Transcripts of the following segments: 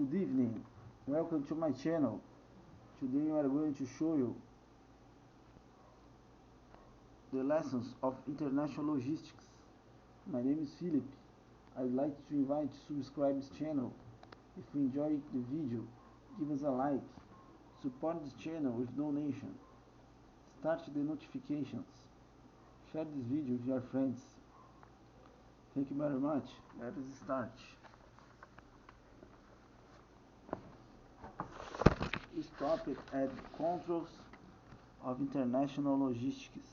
Good evening, welcome to my channel. Today we are going to show you the lessons of international logistics. My name is Philip. I'd like to invite you to subscribe this channel. If you enjoyed the video, give us a like. Support this channel with donation. Start the notifications. Share this video with your friends. Thank you very much. Let us start. We stopped at controls of international logistics,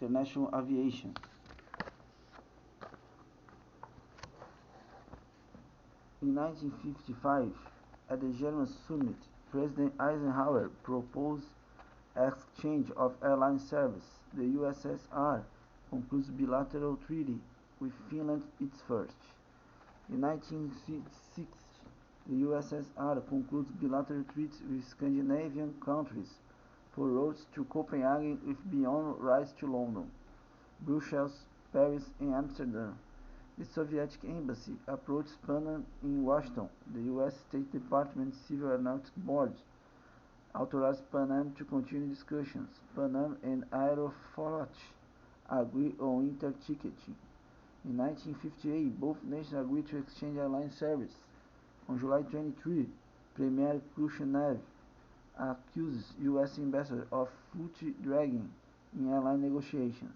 international aviation. In 1955, at the German summit, President Eisenhower proposed exchange of airline service. The USSR concludes bilateral treaty with Finland, its first. In 1960, the USSR concludes bilateral treaties with Scandinavian countries for routes to Copenhagen with beyond rights to London, Brussels, Paris, and Amsterdam. The Soviet embassy approached Pan Am in Washington. The U.S. State Department Civil Aeronautics Board authorized Pan Am to continue discussions. Pan Am and Aeroflot agreed on inter-ticketing. In 1958, both nations agreed to exchange airline service. On July 23, Premier Khrushchev accuses U.S. ambassador of foot-dragging in airline negotiations.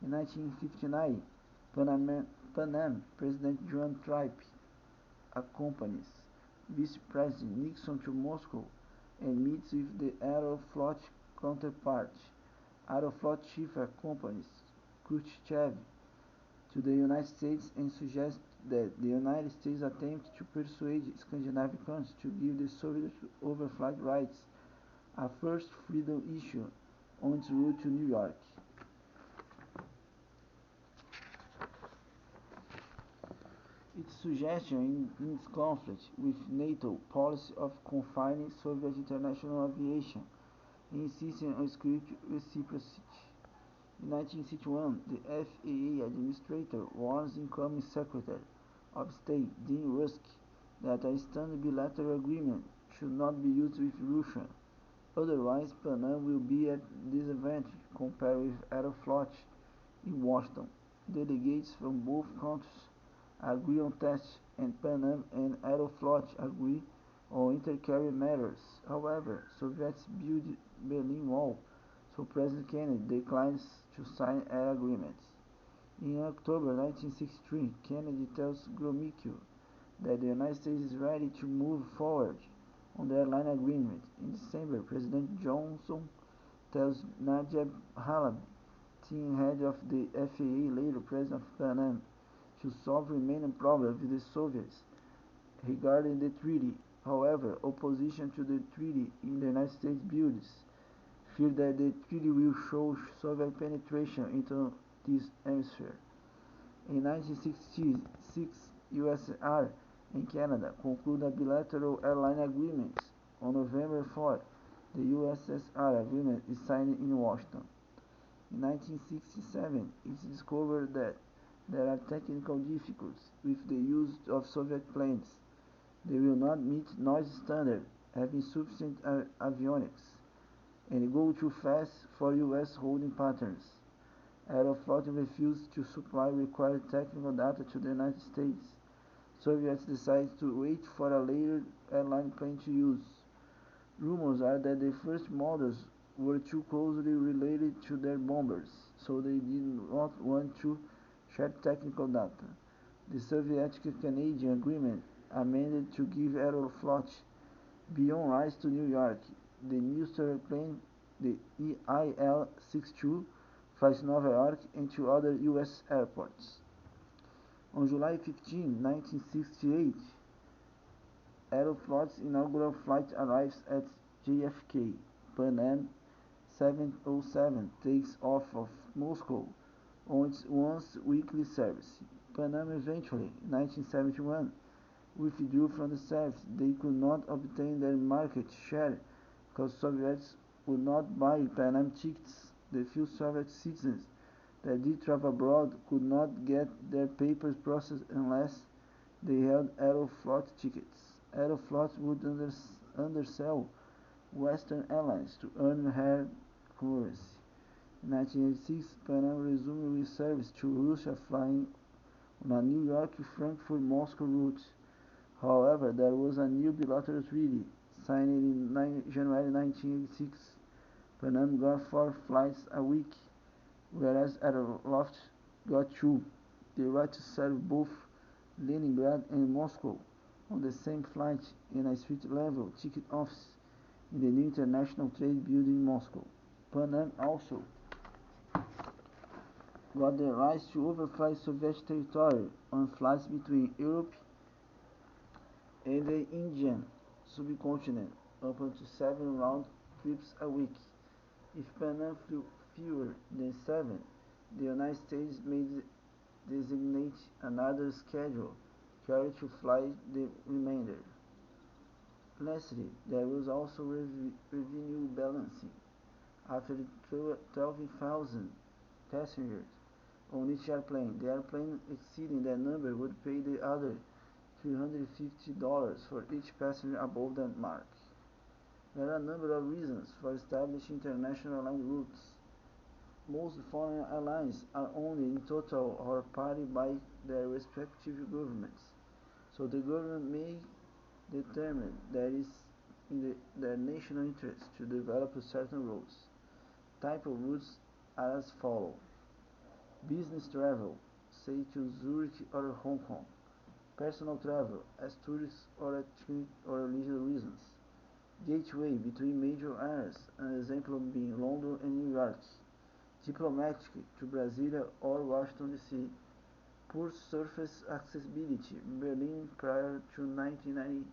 In 1959, Pan Am President Joan Trippe accompanies Vice President Nixon to Moscow and meets with the Aeroflot counterpart. Aeroflot chief accompanies Khrushchev to the United States and suggests that the United States attempt to persuade Scandinavian countries to give the Soviets overflight rights, a first freedom issue on its route to New York. Its suggestion in its conflict with NATO policy of confining Soviet international aviation and insisting on strict reciprocity. In 1961, the FAA administrator warns incoming Secretary of State Dean Rusk that a standard bilateral agreement should not be used with Russia, otherwise Pan Am will be at disadvantage compared with Aeroflot in Washington. Delegates from both countries agree on tests, and Pan Am and Aeroflot agree on inter-carrier matters. However, Soviets build Berlin Wall, so President Kennedy declines to sign air agreements. In October 1963, Kennedy tells Gromyko that the United States is ready to move forward on the airline agreement. In December, President Johnson tells Najib Halabi, team head of the FAA, later president of Pan Am, to solve remaining problems with the Soviets regarding the treaty. However, opposition to the treaty in the United States builds, fear that the treaty will show Soviet penetration into this hemisphere. In 1966, USSR and Canada conclude a bilateral airline agreement. On November 4, the USSR agreement is signed in Washington. In 1967, it is discovered that there are technical difficulties with the use of Soviet planes. They will not meet noise standard, having sufficient avionics, and go too fast for U.S. holding patterns. Aeroflot refused to supply required technical data to the United States. Soviets decided to wait for a later airline plane to use. Rumors are that the first models were too closely related to their bombers, so they did not want to share technical data. The Soviet-Canadian agreement amended to give Aeroflot beyond rights to New York. The newest airplane, the IL-62, flies Nova York and to other U.S. airports. On July 15, 1968, Aeroflot's inaugural flight arrives at JFK. Pan Am 707 takes off of Moscow on its once-weekly service. Pan Am eventually, in 1971, withdrew from the service. They could not obtain their market share because Soviets would not buy Pan Am tickets. The few Soviet citizens that did travel abroad could not get their papers processed unless they held Aeroflot tickets. Aeroflot would undersell Western Airlines to earn higher currency. In 1986, Pan Am resumed service to Russia flying on a New York-Frankfurt-Moscow route. However, there was a new bilateral treaty signed in January 1986. Pan Am got 4 flights a week, whereas Aeroflot got 2, the right to serve both Leningrad and Moscow on the same flight in a street-level ticket office in the new International Trade Building in Moscow. Pan Am also got the right to overfly Soviet territory on flights between Europe and the Indian subcontinent, up to 7 round trips a week. If Pan Am flew fewer than 7, the United States may designate another scheduled carrier to fly the remainder. Lastly, there was also revenue balancing. After 12,000 passengers on each airplane, the airplane exceeding that number would pay the other $350 for each passenger above that mark. There are a number of reasons for establishing international airline routes. Most foreign airlines are owned in total or partly by their respective governments, so the government may determine that it is in their national interest to develop certain routes. Type of routes are as follows: business travel, say to Zurich or Hong Kong; personal travel, as tourists or ethnic or religious reasons; gateway between major areas, an example being London and New York; diplomatic to Brasilia or Washington DC; poor surface accessibility, Berlin prior to 1990;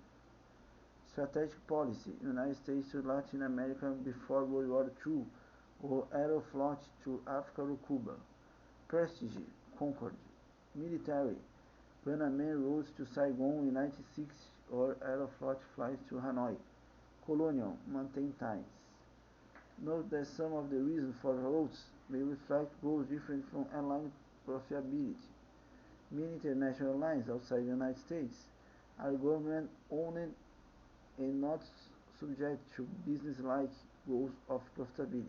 strategic policy, United States to Latin America before World War II, or Aeroflot to Africa or Cuba; prestige, Concorde; military, Pan Am routes to Saigon in 96 or Aeroflot flights to Hanoi; colonial, maintain ties. Note that some of the reasons for routes may reflect goals different from airline profitability. Many international airlines outside the United States are government-owned and not subject to business-like goals of profitability.